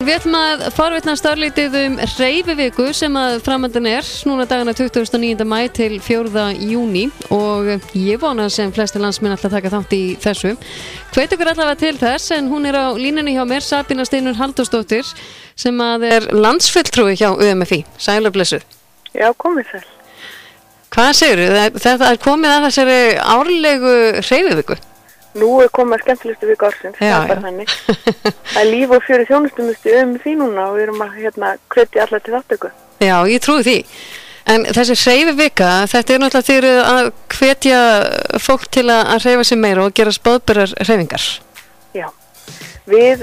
Við ætlum að forvitnast örlítið hreyfiviku sem að framöndan núna dagana 29. maí til 4. júní og ég vona sem flestir landsmenn ætla að taka þátt í þessu. Hvet ykkur allavega til þess en hún á línunni hjá mér, Sabína Steinunn Halldórsdóttir sem að landsfulltrúi hjá UMFÍ. Sæl og blessuð. Já, komið sæl. Hvað segirðu? Þetta komið að þessari árlegu hreyfiviku? Nú komið að skemmtilegustu viku ársins, það bara þannig. Það líf og fjör í þjónustumistu UMFÍ núna og við erum að hvetja alla til þáttöku. Já, ég trúi því. En þessi hreyfivika, þetta náttúrulega þeir að hvetja fólk til að hreyfa sig meira og gera boðberar hreyfingar. Já, við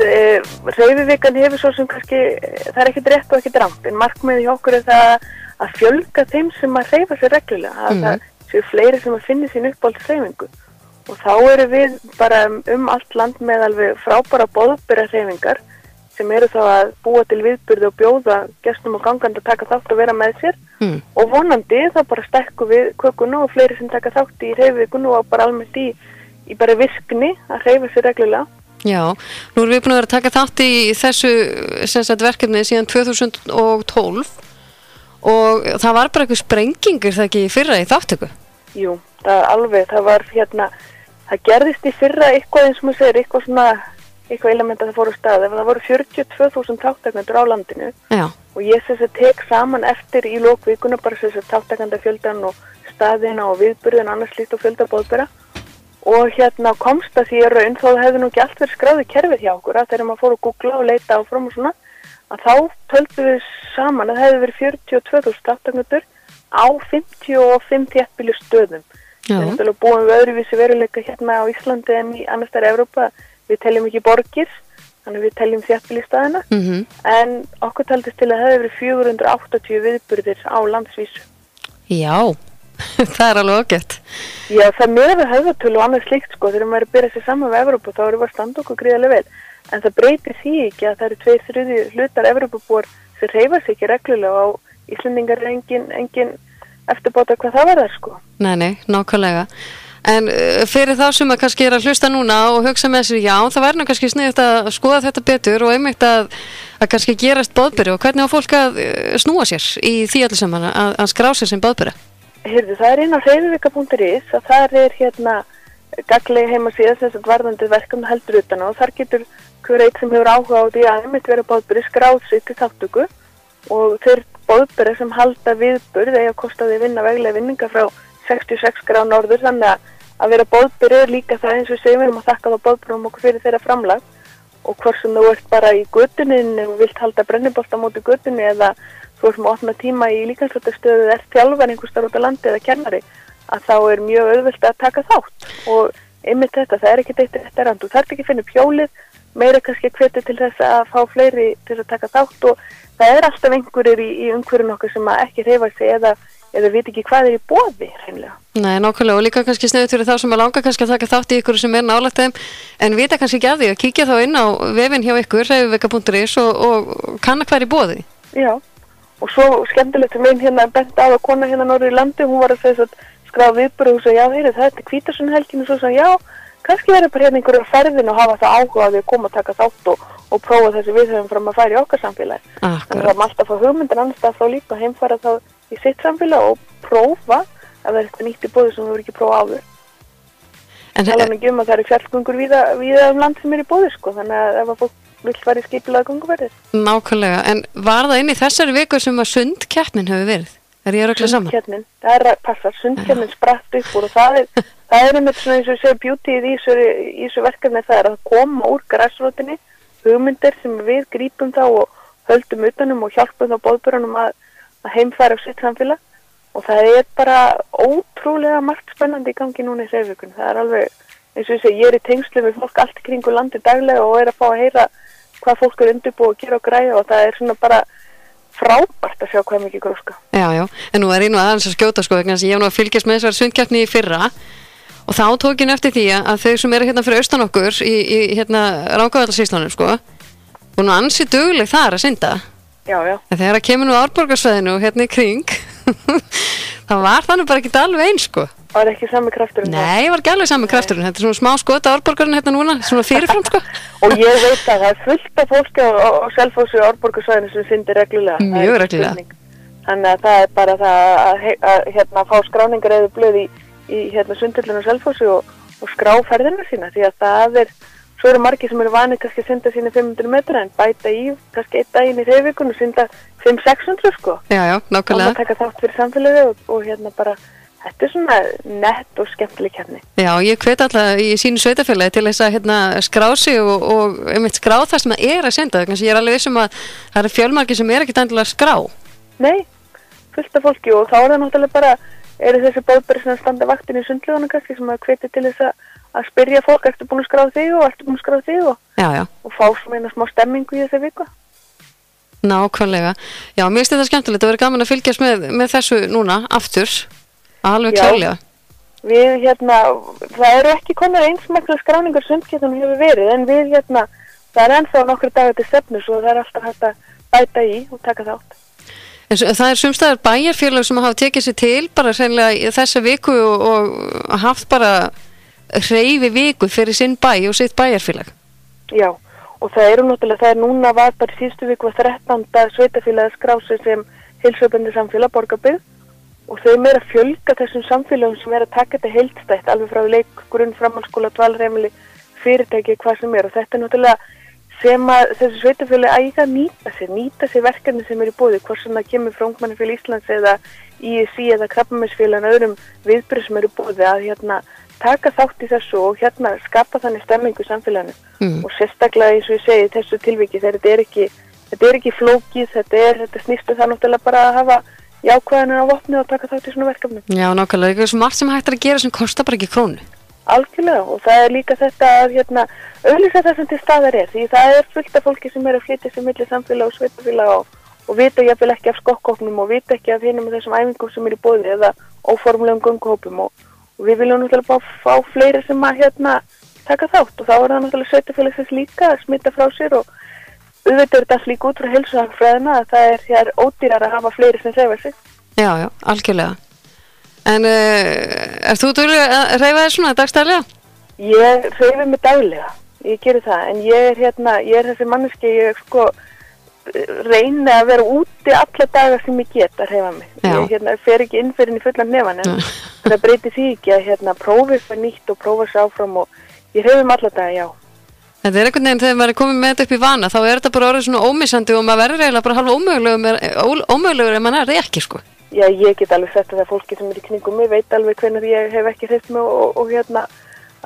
hreyfivikan hefur svo sem kannski, það ekkert rétt og ekkert rangt, en markmiðið hjá okkur það að fjölga þeim sem að hreyfa sig reglulega, að það séu fleiri sem að finna sín uppáhalds hreyfingu. Og þá erum við bara allt land með alveg frábæra boðberahreyfingar sem eru þá að búa til viðburði og bjóða gestum og gangandi að taka þátt og vera með sér. Og vonandi þá bara stækkum við kökuna og fleiri sem taka þátt í hreyfivikunu og bara almennt í bara virkni að hreyfa sér reglulega. Já, nú erum við búin að vera að taka þátt í þessu verkefni síðan 2012 og það var bara eitthvað sprengingir það ekki í fyrra í þáttöku? Jú, það var það gerðist í fyrra eitthvað eins og maður segir, eitthvað element að það fór á stað. Það voru 42.000 þátttakendur á landinu. Já. Og ég tek saman eftir í lokvíkuna bara þáttakendafjöldan og staðina og viðburðin annars slíkt og fjölda boðbera. Og komst að því raun þó það hefði nú ekki allt verið skráð í kerfið hjá okkur að þegar maður fór að googla og leita áfram og svona að þá töldum við saman að það hefði verið 42.000 þáttakendur á 55 þéttbýli stöðum. Við erum búin við öðruvísi veruleika á Íslandi en í annars þar Evrópa. Við teljum ekki borgir, þannig við teljum þéttbýlisstaðina. En okkur taldist til að það hefur verið 480 viðburðir á landsvísu. Já, það alveg ágætt. Já, það með höfðatölu og annað slíkt þegar maður byrja sér saman við Evrópa þá erum við að standa okkur gríðarlega vel. En það breytir því ekki að það eru 2/3 hlutar Evrópubúar sem hreyfa sig ekki reglulega og Íslendingar engin eftirbáta hvað það verður Nei, nákvæmlega. En fyrir þá sem að kannski að hlusta núna og hugsa með sér, já, það væri nú kannski sniðugt að skoða þetta betur og einmitt að kannski gerast boðberi og hvernig á fólk að snúa sér í því allir saman að skrá sér sem boðbera? Heyrðu, það inn á hreyfivika.is að það gagnleg heimasíða sem varðandi verkefni heldur utan og þar getur hver eitt sem hefur áhuga á því að einmitt vera boðberi skráð sig til þáttöku og þeir boðbera sem halda viðburð eða kosta því vinna veglega vinninga frá 66 gráð norður þannig að vera boðberi líka það eins og segjum við erum að þakka þá boðberum okkur fyrir þeirra framlag og hvort sem þú ert bara í götunni og vilt halda brennibolta móti götunni eða þú ert með opna tíma í líkamsræktarstöðu eða þjálfar einhvers staðar út á landi eða kennari að þá mjög auðvelt að taka þátt og einmitt þetta, það ekkert eitt réttarand þú þarft ekki að finna hjólið meira kannski hvetja til þess að fá fleiri til að taka þátt og það alltaf einhverjir í umhverfinu okkar sem ekki hreyfa sig eða veit ekki hvað í boði hreinlega. Nei, nákvæmlega og líka kannski sniðugt fyrir þá sem að langa kannski að taka þátt í ykkur sem nálægt þeim en vita kannski ekki að því að kíkja þá inn á vefinn hjá ykkur, hreyfivika.is og kanna hvað í boði. Já, og svo skemmtilegt sem bent á að kona norður í landi, hún var að segja skrá viðburð og sagði, já, það Hvítasunnuhelgin og svo sagði, já, kannski verður bara einhverju ferðin og hafa það áhuga að koma að taka þátt og prófa þessi við höfum fram að færa í okkar samfélagi. Þannig að maður alltaf fá hugmyndir annars það frá líka heimfæra þá í sitt samfélag og prófa að það eitthvað nýtt í boði sem þú verður ekki prófa áður. En það ekki að það eru fjallgöngur víða land sem í boði þannig að ef að fólk vill fara í skipulega gönguverðir. Nákvæmlega, en var það inn í þessari viku sem að sundkeppnin hefur verið? Ég örugglega saman? Sundkeppnin, það passar, sundkeppnin spratt upp úr og það einmitt svona eins og segja beautyið í þessu verkefni það að koma úr grassrótinni hugmyndir sem við grípum þá og höldum utanum og hjálpum þá boðburunum að heimfæra á sitt samfélag og það bara ótrúlega margt spennandi í gangi núna í hreyfivikunni. Það alveg, eins og ég í tengslu með fólk allt í kringu landi daglega og að fá að heyra hvað fólk undirbúið að gera og græja og það svona bara frábært að sjá hvað mikið gróska. Já, en nú ég aðeins að skjóta vegna þess að ég nú að fylgjast með þessari sundkeppni í fyrra og þá tók ég eftir því að þau sem eru fyrir austan okkur í Rangárvallasýslunum og nú ansi dugleg þar að synda. Já. En þegar það kemur nú Árborgarsvæðinu og í kring það var þannig bara ekki alveg eins Var ekki sami krafturinn? Nei, var ekki alveg sami krafturinn. Þetta svona smá skot á Árborgarinn hérna núna, svona fyrirfram Og ég veit að það fullt af fólki á Selfossi og Árborgarsvæðinu sem syndir reglulega. Mjög reglulega. Þannig að það bara það að fá skráningar eða blöð í sundhöllinu á Selfossi og skrá ferðina sína, því að það svo eru margir sem eru vanið kannski að synda sína 500 metra en bæta í kannski einn daginn í hreyfvikun og synda 500-600 Já, nákvæmlega. Og taka þátt fyrir samfélagið og bara þetta svona nett og skemmtileg keppni. Já, ég hvet alltaf í sínu sveitafélagi til þess að skrá sig og einmitt skrá það sem það að synda. Þannig að ég alveg vissum að það eru fjölmargir sem ekki endilega skrá. Nei, fullt af fólki og þá það náttúrulega bara eru þessi boðberi sem standa vaktin í sundlögunum kannski sem að hveti til þess að spyrja fólk, ertu búin að skrá þig og ertu búin að skrá þig og fá svona eina smá stemmingu í þessi viku. Nákvæmlega. Já, mér finnst þetta skemmtilegt að vera gaman að fylgjast með þessu núna aftur. Alveg klárlega. Við það eru ekki konar einsmækla skráningar sundkeppnum hefur verið en við það er ennþá nokkru dagar til stefnus og það er alltaf hægt að bæta í og taka þátt. En það er sumstaðar bæjarfélag sem hafa tekið sér til bara hreinlega þessa viku og haft bara hreyfi viku fyrir sinn bæ og sitt bæjarfélag. Já, og það er núna var bara síðustu viku 13. sveitafélagið skrá sig sem heilsueflandi samfélag Borgarbyggð og þau að fjölga þessum samfélagum sem að taka þetta heildstætt alveg frá leik, grunn, framhaldsskóla, dvalarheimili, fyrirtæki, hvað sem og þetta náttúrulega sem að þessu sveitafélagi ægja nýta sér verkefni sem í boði, hvort sem það kemur frá Ungmennafélag Íslands eða ISI eða Krabbameinsfélag en öðrum viðburðum sem í boði að taka þátt í þessu og skapa þannig stemmingu í samfélaginu og sérstaklega eins og ég segi þessu tilviki þegar þetta er ekki flókið, þetta snýstu það náttúrulega bara að hafa jákvæðanir á vopni og taka þátt í svona verkefnum. Já, nákvæmlega, það er svo margt sem hægt að gera sem kostar bara ekki krónu. Algjörlega, og það er líka þetta að auglýsa það sem til staðar því það er fullt af fólki sem að flytja sig milli samfélag og sveitafélag og vita jafnvel ekki af skokkóknum og vita ekki af hinum og þessum æfingum sem í boði eða óformlegum gönguhópum og við viljum náttúrulega bara fá fleiri sem að taka þátt og þá það náttúrulega sveitafélagsins líka að smita frá sér og auðvitað þetta líka út frá heilsuhagfræðina að það er ódýrar að hafa fleiri sem hreyfa sig. Já, algjörlega. En þú dugleg að hreyfa þér svona dagstæðlega? Ég hreyfi mig daglega, ég geri það, en ég er þessi manneski, ég reyni að vera úti alla daga sem ég get að hreyfa mig. Já. Ég fer ekki inn fyrir í fullan nefan, en það breyti því ekki að prófa eitthvað nýtt og prófa sér áfram og ég hreyfi mig alla daga, já. Þetta einhvern veginn þegar maður komið með þetta upp í vana, þá þetta bara orðið svona ómissandi og maður verður eiginlega bara halva ómögulegur ef maður það ekki, sko. Já, ég get alveg sett að það fólki sem í kringum mig veit alveg hvenær ég hef ekki hreyft mig og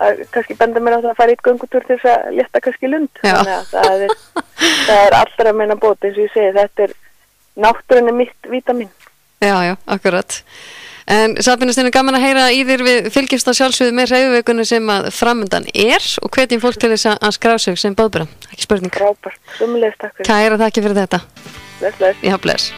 að kannski benda mér á það að fara í göngutúr til þess að létta kannski lund. Já. Þannig að það er allra meina bót eins og ég segi, þetta er náttúrunni mitt vítamín. Já, akkurat. En Sabína, það gaman að heyra í þér við fylgjumst á sjálfsögðu með hreyfivikunni sem að framundan og hvetjum fólk til þess að skrá sig sem boðbera. Ekki spurning. Frábært, sömuleiðis takk fyrir. Kæra þakki fyrir þetta. Bless. Já, bless.